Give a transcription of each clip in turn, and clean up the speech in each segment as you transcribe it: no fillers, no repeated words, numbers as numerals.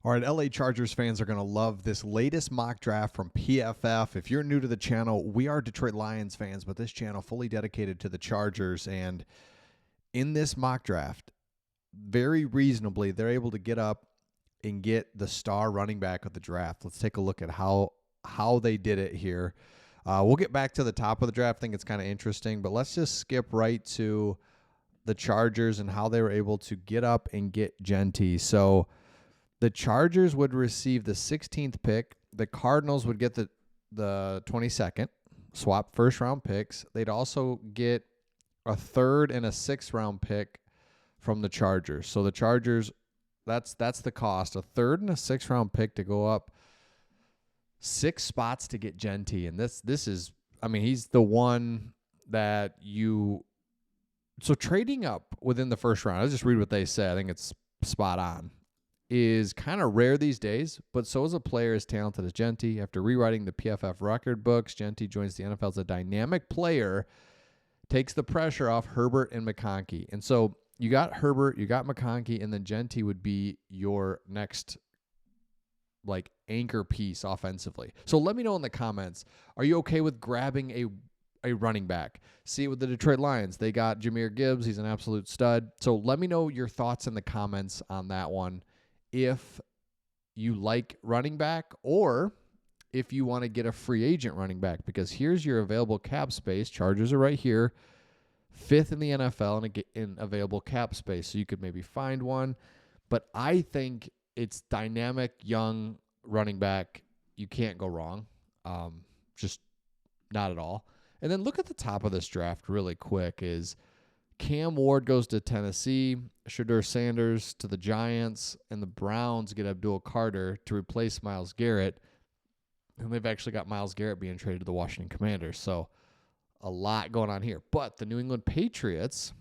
All right, LA Chargers fans are going to love this latest mock draft from PFF. If you're new to the channel, we are Detroit Lions fans, but this channel fully dedicated to the Chargers. And in this mock draft, very reasonably, they're able to get up and get the star running back of the draft. Let's take a look at how they did it here. We'll get back to the top of the draft. I think it's kind of interesting, but let's just skip right to the Chargers and how they were able to get up and get Genty. So the Chargers would receive the 16th pick. The Cardinals would get the 22nd, swap first-round picks. They'd also get a third and a sixth-round pick from the Chargers. So the Chargers, that's the cost, a third and a sixth-round pick to go up 6 spots to get Genty. And this is, I mean, he's the one that you – so trading up within the first round, I'll just read what they say. I think it's spot on. Is kind of rare these days, but so is a player as talented as Genty. After rewriting the PFF record books, Genty joins the NFL as a dynamic player, takes the pressure off Herbert and McConkey. And so you got Herbert, you got McConkey, and then Genty would be your next like anchor piece offensively. So let me know in the comments, are you okay with grabbing a running back? See it with the Detroit Lions. They got Jahmyr Gibbs. He's an absolute stud. So let me know your thoughts in the comments on that one. If you like running back or if you want to get a free agent running back, because here's your available cap space. Chargers are right here, 5th in the NFL in available cap space. So you could maybe find one. But I think it's dynamic, young running back. You can't go wrong. Just not at all. And then look at the top of this draft really quick is Cam Ward goes to Tennessee, Shadur Sanders to the Giants, and the Browns get Abdul Carter to replace Myles Garrett. And they've actually got Myles Garrett being traded to the Washington Commanders. So a lot going on here. But the New England Patriots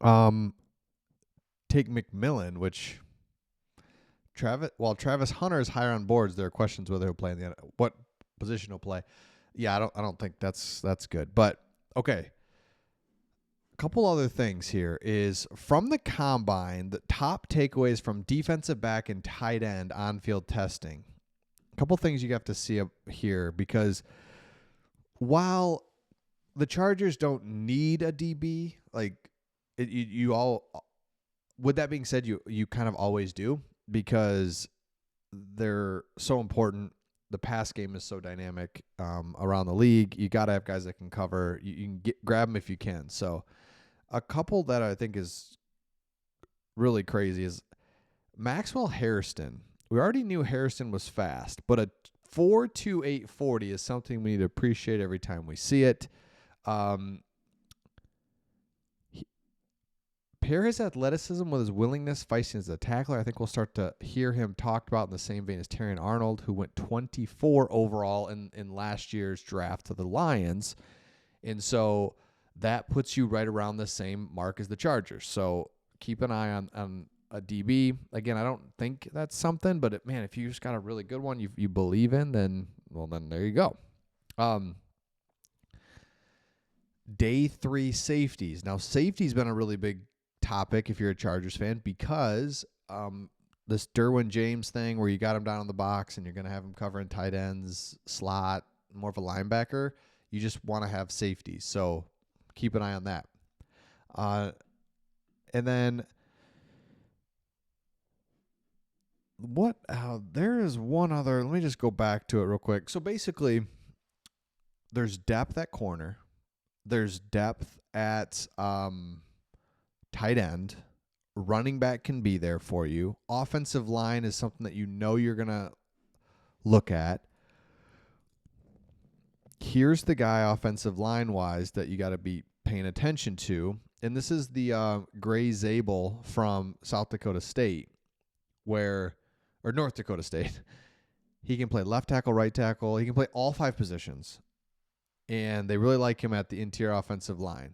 take McMillan, which while Travis Hunter is higher on boards, there are questions whether he'll play in the what position he'll play. Yeah, I don't think that's good. But okay. A couple other things here is from the combine, the top takeaways from defensive back and tight end on-field testing. A couple things you have to see up here because while the Chargers don't need a DB, like you all, with that being said, you kind of always do because they're so important. The pass game is so dynamic around the league. You got to have guys that can cover. You can grab them if you can. So a couple that I think is really crazy is Maxwell Hairston. We already knew Hairston was fast, but a 4.28 40 is something we need to appreciate every time we see it. Pair his athleticism with his willingness, feistiness as a tackler. I think we'll start to hear him talked about in the same vein as Terrion Arnold, who went 24 overall in last year's draft to the Lions. And so that puts you right around the same mark as the Chargers. So keep an eye on a DB. Again, I don't think that's something, but if you just got a really good one you believe in, then there you go. Day 3 safeties. Now, safety's been a really big topic if you're a Chargers fan because this Derwin James thing where you got him down in the box and you're going to have him covering tight ends, slot, more of a linebacker. You just want to have safeties. So keep an eye on that. And then there is one other. Let me just go back to it real quick. So basically, there's depth at corner. There's depth at tight end. Running back can be there for you. Offensive line is something that you know you're going to look at. Here's the guy offensive line-wise that you got to be paying attention to. And this is the Gray Zabel from South Dakota State, or North Dakota State. He can play left tackle, right tackle. He can play all 5 positions. And they really like him at the interior offensive line.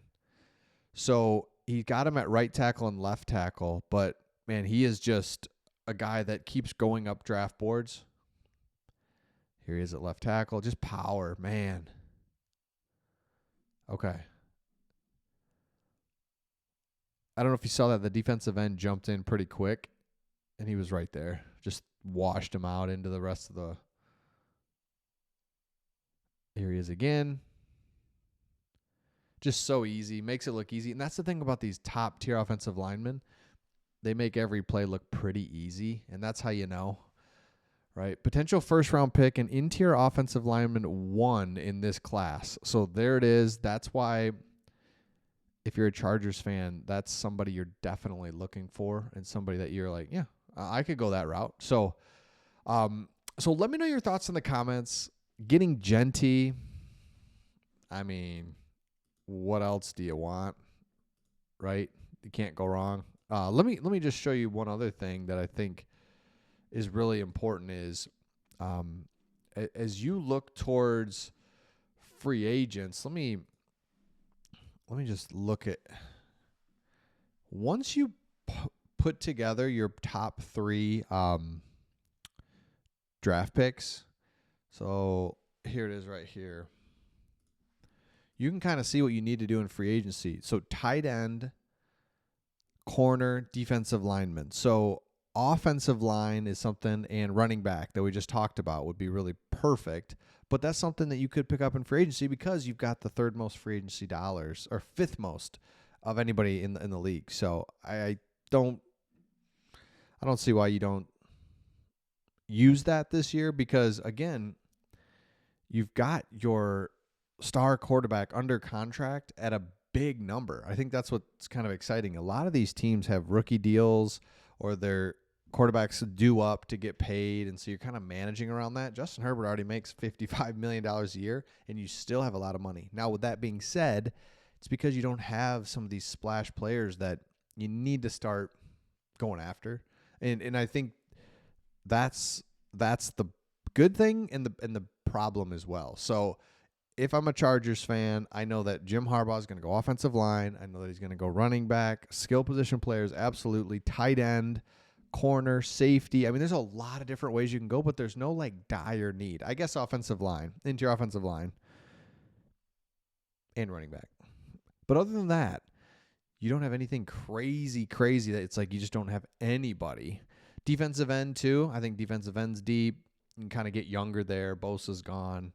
So he got him at right tackle and left tackle. But, man, he is just a guy that keeps going up draft boards. Here he is at left tackle. Just power, man. Okay. I don't know if you saw that. The defensive end jumped in pretty quick And he was right there. Just washed him out into the rest of the areas again. Just so easy. Makes it look easy. And that's the thing about these top tier offensive linemen. They make every play look pretty easy. And that's how you know. Right? Potential first round pick and interior offensive lineman 1 in this class. So there it is. That's why if you're a Chargers fan, that's somebody you're definitely looking for and somebody that you're like, yeah, I could go that route. So let me know your thoughts in the comments. Getting Genty, I mean, what else do you want? Right? You can't go wrong. Let me just show you one other thing that I think is really important is as you look towards free agents, let me just look at once you put together your top 3 draft picks. So here it is right here. You can kind of see what you need to do in free agency. So tight end, corner, defensive lineman. So offensive line is something, and running back that we just talked about would be really perfect. But that's something that you could pick up in free agency because you've got the 3rd most free agency dollars, or 5th most of anybody in the league. So I don't see why you don't use that this year because, again, you've got your star quarterback under contract at a big number. I think that's what's kind of exciting. A lot of these teams have rookie deals or their quarterbacks due up to get paid, and so you're kind of managing around that. Justin Herbert already makes $55 million a year, and you still have a lot of money. Now, with that being said, it's because you don't have some of these splash players that you need to start going after. And I think that's the good thing and the problem as well. So if I'm a Chargers fan, I know that Jim Harbaugh is going to go offensive line. I know that he's going to go running back, skill position players, absolutely, tight end, corner, safety. I mean, there's a lot of different ways you can go, but there's no like dire need. I guess offensive line, interior offensive line, and running back. But other than that, you don't have anything crazy that it's like you just don't have anybody. Defensive end too. I think defensive end's deep. You can kind of get younger there. Bosa's gone.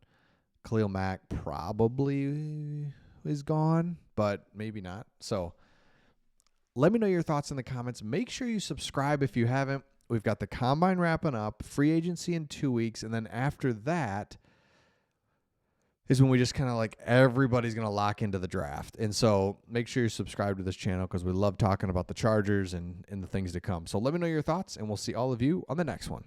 Khalil Mack probably is gone, but maybe not. So let me know your thoughts in the comments. Make sure you subscribe if you haven't. We've got the combine wrapping up, free agency in 2 weeks, and then after that is when we just kind of like everybody's going to lock into the draft. And so make sure you subscribe to this channel because we love talking about the Chargers and the things to come. So let me know your thoughts, and we'll see all of you on the next one.